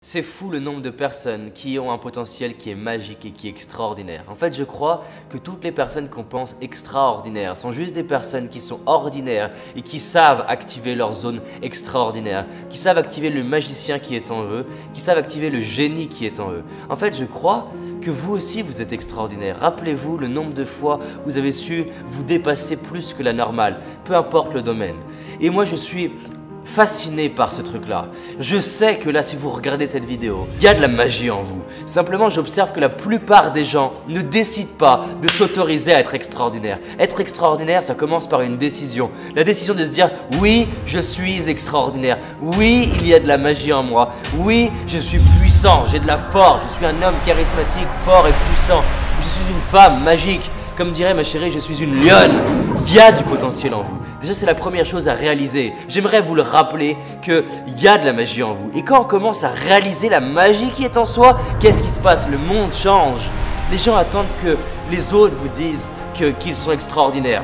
C'est fou le nombre de personnes qui ont un potentiel qui est magique et qui est extraordinaire. En fait, je crois que toutes les personnes qu'on pense extraordinaires sont juste des personnes qui sont ordinaires et qui savent activer leur zone extraordinaire, qui savent activer le magicien qui est en eux, qui savent activer le génie qui est en eux. En fait, je crois que vous aussi, vous êtes extraordinaire. Rappelez-vous le nombre de fois où vous avez su vous dépasser plus que la normale, peu importe le domaine. Et moi, je suis fasciné par ce truc-là. Je sais que là, si vous regardez cette vidéo, il y a de la magie en vous. Simplement, j'observe que la plupart des gens ne décident pas de s'autoriser à être extraordinaire. Être extraordinaire, ça commence par une décision. La décision de se dire « Oui, je suis extraordinaire. Oui, il y a de la magie en moi. Oui, je suis puissant. J'ai de la force. Je suis un homme charismatique, fort et puissant. Je suis une femme magique. Comme dirait ma chérie, je suis une lionne. Il y a du potentiel en vous. Déjà, c'est la première chose à réaliser. J'aimerais vous le rappeler qu'il y a de la magie en vous. Et quand on commence à réaliser la magie qui est en soi, qu'est-ce qui se passe? Le monde change. Les gens attendent que les autres vous disent qu'ils sont extraordinaires.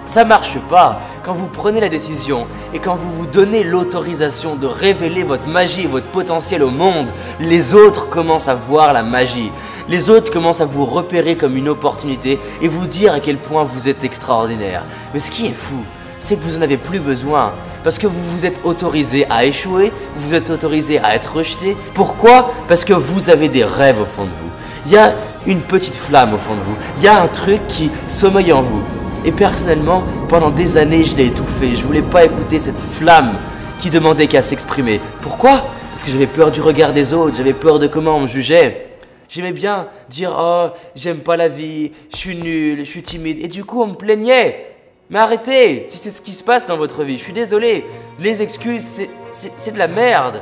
Ça marche pas. Quand vous prenez la décision et quand vous vous donnez l'autorisation de révéler votre magie et votre potentiel au monde, les autres commencent à voir la magie. Les autres commencent à vous repérer comme une opportunité et vous dire à quel point vous êtes extraordinaire. Mais ce qui est fou, c'est que vous n'en avez plus besoin parce que vous vous êtes autorisé à échouer, vous vous êtes autorisé à être rejeté. Pourquoi? Parce que vous avez des rêves au fond de vous. Il y a une petite flamme au fond de vous. Il y a un truc qui sommeille en vous. Et personnellement, pendant des années, je l'ai étouffé. Je voulais pas écouter cette flamme qui demandait qu'à s'exprimer. Pourquoi? Parce que j'avais peur du regard des autres, j'avais peur de comment on me jugeait. J'aimais bien dire « Oh, j'aime pas la vie, je suis nul, je suis timide » et du coup on me plaignait. Mais arrêtez, si c'est ce qui se passe dans votre vie, je suis désolé. Les excuses, c'est de la merde.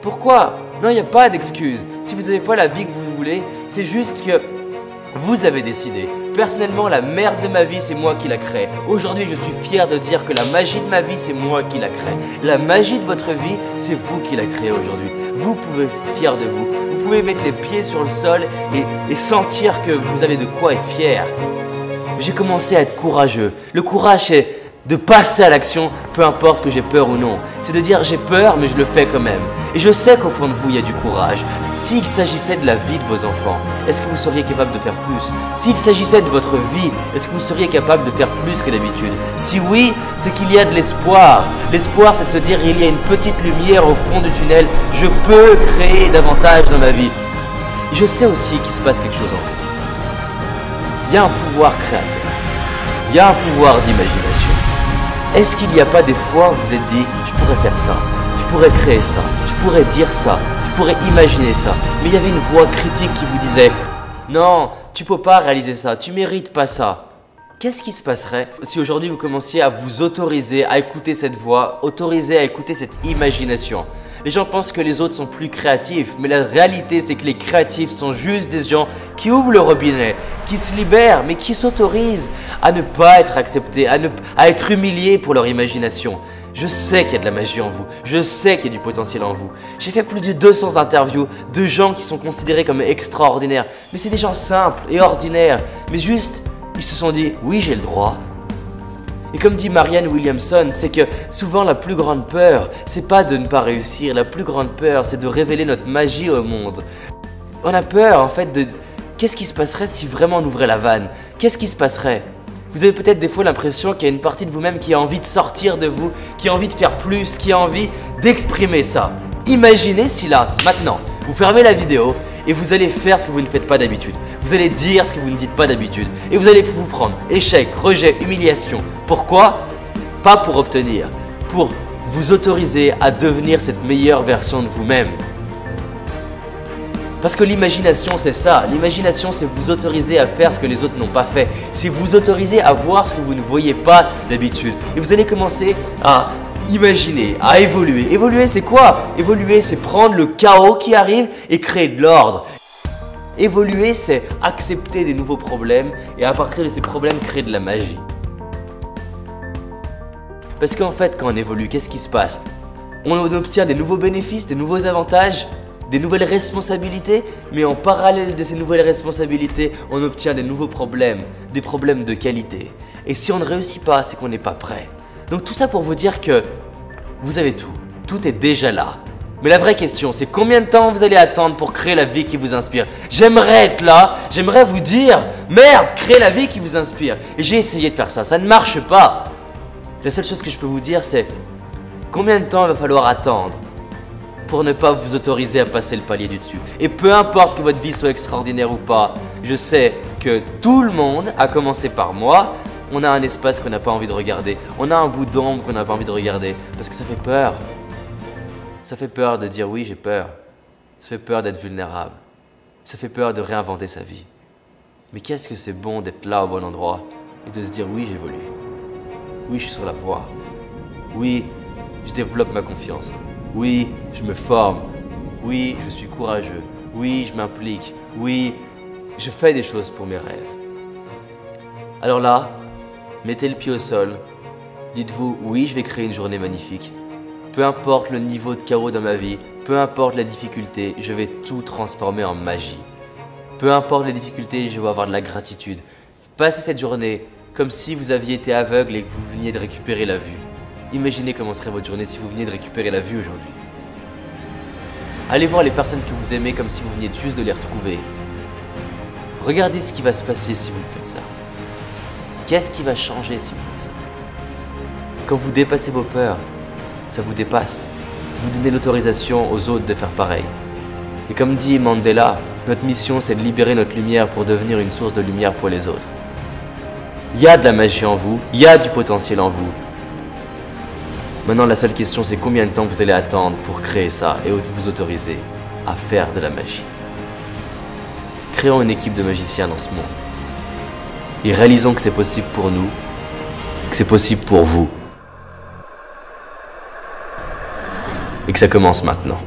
Pourquoi? Non, il n'y a pas d'excuses. Si vous n'avez pas la vie que vous voulez, c'est juste que vous avez décidé. Personnellement, la merde de ma vie, c'est moi qui la crée. Aujourd'hui, je suis fier de dire que la magie de ma vie, c'est moi qui la crée. La magie de votre vie, c'est vous qui la créez aujourd'hui. Vous pouvez être fier de vous. Vous pouvez mettre les pieds sur le sol et sentir que vous avez de quoi être fier. J'ai commencé à être courageux. Le courage, c'est de passer à l'action, peu importe que j'ai peur ou non. C'est de dire j'ai peur, mais je le fais quand même. Et je sais qu'au fond de vous, il y a du courage. S'il s'agissait de la vie de vos enfants, est-ce que vous seriez capable de faire plus? S'il s'agissait de votre vie, est-ce que vous seriez capable de faire plus que d'habitude? Si oui, c'est qu'il y a de l'espoir. L'espoir, c'est de se dire il y a une petite lumière au fond du tunnel. Je peux créer davantage dans ma vie. Je sais aussi qu'il se passe quelque chose en vous. Il y a un pouvoir créateur. Il y a un pouvoir d'imagination. Est-ce qu'il n'y a pas des fois où vous vous êtes dit « je pourrais faire ça, je pourrais créer ça, je pourrais dire ça, je pourrais imaginer ça » mais il y avait une voix critique qui vous disait « non, tu peux pas réaliser ça, tu mérites pas ça ». Qu'est-ce qui se passerait si aujourd'hui vous commenciez à vous autoriser à écouter cette voix, autoriser à écouter cette imagination? Les gens pensent que les autres sont plus créatifs, mais la réalité c'est que les créatifs sont juste des gens qui ouvrent le robinet, qui se libèrent, mais qui s'autorisent à ne pas être acceptés, à être humiliés pour leur imagination. Je sais qu'il y a de la magie en vous, je sais qu'il y a du potentiel en vous. J'ai fait plus de 200 interviews de gens qui sont considérés comme extraordinaires, mais c'est des gens simples et ordinaires, mais juste ils se sont dit oui j'ai le droit. Et comme dit Marianne Williamson, c'est que souvent la plus grande peur, c'est pas de ne pas réussir, la plus grande peur, c'est de révéler notre magie au monde. On a peur en fait de qu'est-ce qui se passerait si vraiment on ouvrait la vanne? Qu'est-ce qui se passerait? Vous avez peut-être des fois l'impression qu'il y a une partie de vous-même qui a envie de sortir de vous, qui a envie de faire plus, qui a envie d'exprimer ça. Imaginez si là, maintenant, vous fermez la vidéo et vous allez faire ce que vous ne faites pas d'habitude. Vous allez dire ce que vous ne dites pas d'habitude. Et vous allez vous prendre échec, rejet, humiliation. Pourquoi? Pas pour obtenir, pour vous autoriser à devenir cette meilleure version de vous-même. Parce que l'imagination, c'est ça. L'imagination, c'est vous autoriser à faire ce que les autres n'ont pas fait. C'est vous autoriser à voir ce que vous ne voyez pas d'habitude. Et vous allez commencer à imaginer, à évoluer. Évoluer, c'est quoi? Évoluer, c'est prendre le chaos qui arrive et créer de l'ordre. Évoluer, c'est accepter des nouveaux problèmes et à partir de ces problèmes, créer de la magie. Parce qu'en fait, quand on évolue, qu'est-ce qui se passe? On obtient des nouveaux bénéfices, des nouveaux avantages, des nouvelles responsabilités, mais en parallèle de ces nouvelles responsabilités, on obtient des nouveaux problèmes, des problèmes de qualité. Et si on ne réussit pas, c'est qu'on n'est pas prêt. Donc tout ça pour vous dire que vous avez tout. Tout est déjà là. Mais la vraie question, c'est combien de temps vous allez attendre pour créer la vie qui vous inspire? J'aimerais être là, j'aimerais vous dire, merde, créez la vie qui vous inspire. Et j'ai essayé de faire ça, ça ne marche pas. La seule chose que je peux vous dire, c'est combien de temps il va falloir attendre pour ne pas vous autoriser à passer le palier du dessus. Et peu importe que votre vie soit extraordinaire ou pas, je sais que tout le monde, à commencer par moi, on a un espace qu'on n'a pas envie de regarder. On a un bout d'ombre qu'on n'a pas envie de regarder parce que ça fait peur. Ça fait peur de dire oui, j'ai peur. Ça fait peur d'être vulnérable. Ça fait peur de réinventer sa vie. Mais qu'est-ce que c'est bon d'être là au bon endroit et de se dire oui, j'évolue. Oui, je suis sur la voie. Oui, je développe ma confiance. Oui, je me forme. Oui, je suis courageux. Oui, je m'implique. Oui, je fais des choses pour mes rêves. Alors là, mettez le pied au sol. Dites-vous, oui, je vais créer une journée magnifique. Peu importe le niveau de chaos dans ma vie, peu importe la difficulté, je vais tout transformer en magie. Peu importe les difficultés, je vais avoir de la gratitude. Passez cette journée comme si vous aviez été aveugle et que vous veniez de récupérer la vue. Imaginez comment serait votre journée si vous veniez de récupérer la vue aujourd'hui. Allez voir les personnes que vous aimez comme si vous veniez juste de les retrouver. Regardez ce qui va se passer si vous faites ça. Qu'est-ce qui va changer si vous faites ça? Quand vous dépassez vos peurs, ça vous dépasse. Vous donnez l'autorisation aux autres de faire pareil. Et comme dit Mandela, notre mission c'est de libérer notre lumière pour devenir une source de lumière pour les autres. Il y a de la magie en vous, il y a du potentiel en vous. Maintenant la seule question c'est combien de temps vous allez attendre pour créer ça et vous autoriser à faire de la magie. Créons une équipe de magiciens dans ce monde. Et réalisons que c'est possible pour nous, que c'est possible pour vous. Et que ça commence maintenant.